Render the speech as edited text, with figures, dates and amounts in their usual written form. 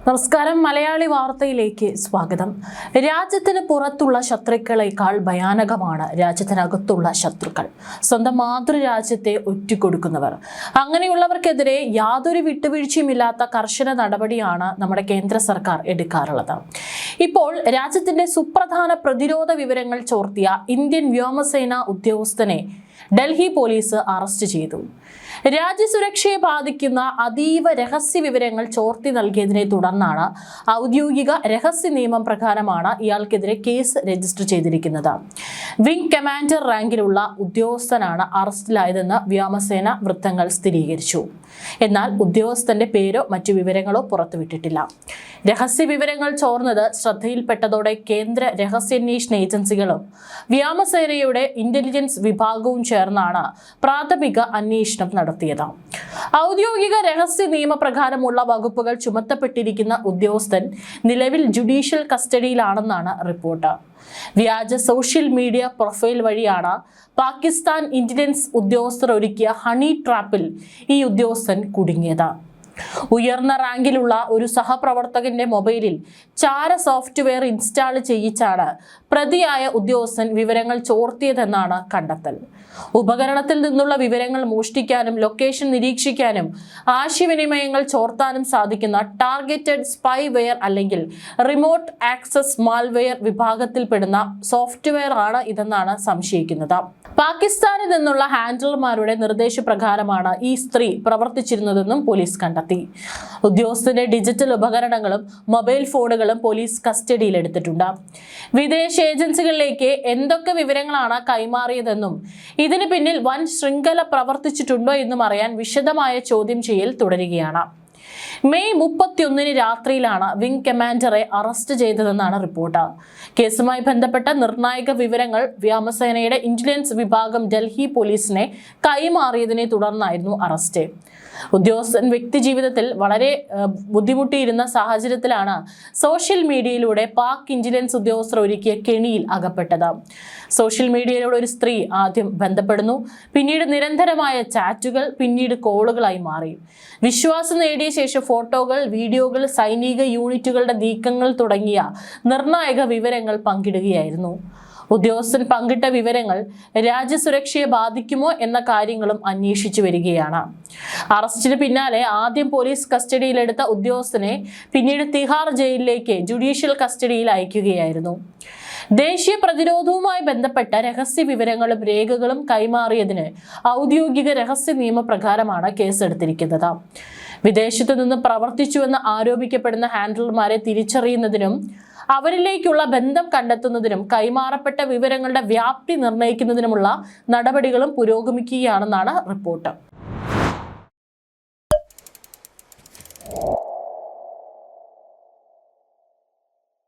നമസ്കാരം. മലയാളി വാർത്തയിലേക്ക് സ്വാഗതം. രാജ്യത്തിന് പുറത്തുള്ള ശത്രുക്കളേക്കാൾ ഭയാനകമാണ് രാജ്യത്തിനകത്തുള്ള ശത്രുക്കൾ. സ്വന്തം മാതൃരാജ്യത്തെ ഒറ്റിക്കൊടുക്കുന്നവർ. അങ്ങനെയുള്ളവർക്കെതിരെ യാതൊരു വിട്ടുവീഴ്ചയുമില്ലാത്ത കർശന നടപടിയാണ് നമ്മുടെ കേന്ദ്ര സർക്കാർ എടുക്കാറുള്ളത്. ഇപ്പോൾ രാജ്യത്തിന്റെ സുപ്രധാന പ്രതിരോധ വിവരങ്ങൾ ചോർത്തിയ ഇന്ത്യൻ വ്യോമസേന ഉദ്യോഗസ്ഥനെ ഡൽഹി പോലീസ് അറസ്റ്റ് ചെയ്തു. രാജ്യസുരക്ഷയെ ബാധിക്കുന്ന അതീവ രഹസ്യ വിവരങ്ങൾ ചോർത്തി നൽകിയതിനെ തുടർന്നാണ് ഔദ്യോഗിക രഹസ്യ നിയമം പ്രകാരമാണ് ഇയാൾക്കെതിരെ കേസ് രജിസ്റ്റർ ചെയ്തിരിക്കുന്നത്. വിംഗ് കമാൻഡർ റാങ്കിലുള്ള ഉദ്യോഗസ്ഥനാണ് അറസ്റ്റിലായതെന്ന് വ്യോമസേന വൃത്തങ്ങൾ സ്ഥിരീകരിച്ചു. എന്നാൽ ഉദ്യോഗസ്ഥന്റെ പേരോ മറ്റു വിവരങ്ങളോ പുറത്തുവിട്ടിട്ടില്ല. രഹസ്യ വിവരങ്ങൾ ചോർന്നത് ശ്രദ്ധയിൽപ്പെട്ടതോടെ കേന്ദ്ര രഹസ്യാന്വേഷണ ഏജൻസികളും വ്യോമസേനയുടെ ഇന്റലിജൻസ് വിഭാഗവും ചേർന്നാണ് പ്രാഥമിക അന്വേഷണം നടത്തിയത്. ഔദ്യോഗിക രഹസ്യ നിയമപ്രകാരമുള്ള വകുപ്പുകൾ ചുമത്തപ്പെട്ടിരിക്കുന്ന ഉദ്യോഗസ്ഥൻ നിലവിൽ ജുഡീഷ്യൽ കസ്റ്റഡിയിലാണെന്നാണ് റിപ്പോർട്ട്. വ്യാജ സോഷ്യൽ മീഡിയ പ്രൊഫൈൽ വഴിയാണ് പാകിസ്ഥാൻ ഇന്റലിജൻസ് ഉദ്യോഗസ്ഥർ ഒരുക്കിയ ഹണി ട്രാപ്പിൽ ഈ ഉദ്യോഗസ്ഥൻ കുടുങ്ങിയത്. ഉയർന്ന റാങ്കിലുള്ള ഒരു സഹപ്രവർത്തകന്റെ മൊബൈലിൽ ചാര സോഫ്റ്റ്വെയർ ഇൻസ്റ്റാൾ ചെയ്യിച്ചാണ് പ്രതിയായ ഉദ്യോഗസ്ഥൻ വിവരങ്ങൾ ചോർത്തിയതെന്നാണ് കണ്ടെത്തൽ. ഉപകരണത്തിൽ നിന്നുള്ള വിവരങ്ങൾ മോഷ്ടിക്കാനും ലൊക്കേഷൻ നിരീക്ഷിക്കാനും ആശയവിനിമയങ്ങൾ ചോർത്താനും സാധിക്കുന്ന ടാർഗറ്റഡ് സ്പൈവെയർ അല്ലെങ്കിൽ റിമോട്ട് ആക്സസ് മാൽവെയർ വിഭാഗത്തിൽപ്പെടുന്ന സോഫ്റ്റ്വെയർ ആണ് ഇതെന്നാണ് സംശയിക്കുന്നത്. പാകിസ്ഥാനിൽ നിന്നുള്ള ഹാൻഡിലർമാരുടെ നിർദ്ദേശപ്രകാരമാണ് ഈ സ്ത്രീ പ്രവർത്തിച്ചിരുന്നതെന്നും പോലീസ് കണ്ടെത്തി. ഉദ്യോഗസ്ഥന്റെ ഡിജിറ്റൽ ഉപകരണങ്ങളും മൊബൈൽ ഫോണുകളും പോലീസ് കസ്റ്റഡിയിലെടുത്തിട്ടുണ്ട്. വിദേശ ഏജൻസികളിലേക്ക് എന്തൊക്കെ വിവരങ്ങളാണ് കൈമാറിയതെന്നും ഇതിന് പിന്നിൽ വൻ ശൃംഖല പ്രവർത്തിച്ചിട്ടുണ്ടോ എന്നും അറിയാൻ വിശദമായ ചോദ്യം ചെയ്യൽ തുടരുകയാണ്. മെയ് 31 രാത്രിയിലാണ് വിംഗ് കമാൻഡറെ അറസ്റ്റ് ചെയ്തതെന്നാണ് റിപ്പോർട്ട്. കേസുമായി ബന്ധപ്പെട്ട നിർണായക വിവരങ്ങൾ വ്യോമസേനയുടെ ഇന്റലിജൻസ് വിഭാഗം ഡൽഹി പോലീസിനെ കൈമാറിയതിനെ തുടർന്നായിരുന്നു അറസ്റ്റ്. ഉദ്യോഗസ്ഥൻ വ്യക്തിജീവിതത്തിൽ വളരെ ബുദ്ധിമുട്ടിയിരുന്ന സാഹചര്യത്തിലാണ് സോഷ്യൽ മീഡിയയിലൂടെ പാക് ഇന്റലിജൻസ് ഉദ്യോഗസ്ഥർ ഒരുക്കിയ കെണിയിൽ അകപ്പെട്ടത്. സോഷ്യൽ മീഡിയയിലൂടെ ഒരു സ്ത്രീ ആദ്യം ബന്ധപ്പെടുന്നു, പിന്നീട് നിരന്തരമായ ചാറ്റുകൾ, പിന്നീട് കോളുകളായി മാറി. വിശ്വാസം നേടിയ ശേഷം ഫോട്ടോകൾ, വീഡിയോകൾ, സൈനിക യൂണിറ്റുകളുടെ നീക്കങ്ങൾ തുടങ്ങിയ നിർണായക വിവരങ്ങൾ പങ്കിടുകയായിരുന്നു. ഉദ്യോഗസ്ഥൻ പങ്കിട്ട വിവരങ്ങൾ രാജ്യസുരക്ഷയെ ബാധിക്കുമോ എന്ന കാര്യങ്ങളും അന്വേഷിച്ചു വരികയാണ്. അറസ്റ്റിന് പിന്നാലെ ആദ്യം പോലീസ് കസ്റ്റഡിയിലെടുത്ത ഉദ്യോഗസ്ഥനെ പിന്നീട് തിഹാർ ജയിലിലേക്ക് ജുഡീഷ്യൽ കസ്റ്റഡിയിൽ അയക്കുകയായിരുന്നു. ദേശീയ പ്രതിരോധവുമായി ബന്ധപ്പെട്ട രഹസ്യ വിവരങ്ങളും രേഖകളും കൈമാറിയതിന് ഔദ്യോഗിക രഹസ്യ നിയമപ്രകാരമാണ് കേസെടുത്തിരിക്കുന്നത്. വിദേശത്തു നിന്ന് പ്രവർത്തിച്ചുവെന്ന് ആരോപിക്കപ്പെടുന്ന ഹാൻഡിലർമാരെ തിരിച്ചറിയുന്നതിനും അവരിലേക്കുള്ള ബന്ധം കണ്ടെത്തുന്നതിനും കൈമാറപ്പെട്ട വിവരങ്ങളുടെ വ്യാപ്തി നിർണ്ണയിക്കുന്നതിനുമുള്ള നടപടികളും പുരോഗമിക്കുകയാണെന്നാണ് റിപ്പോർട്ട്.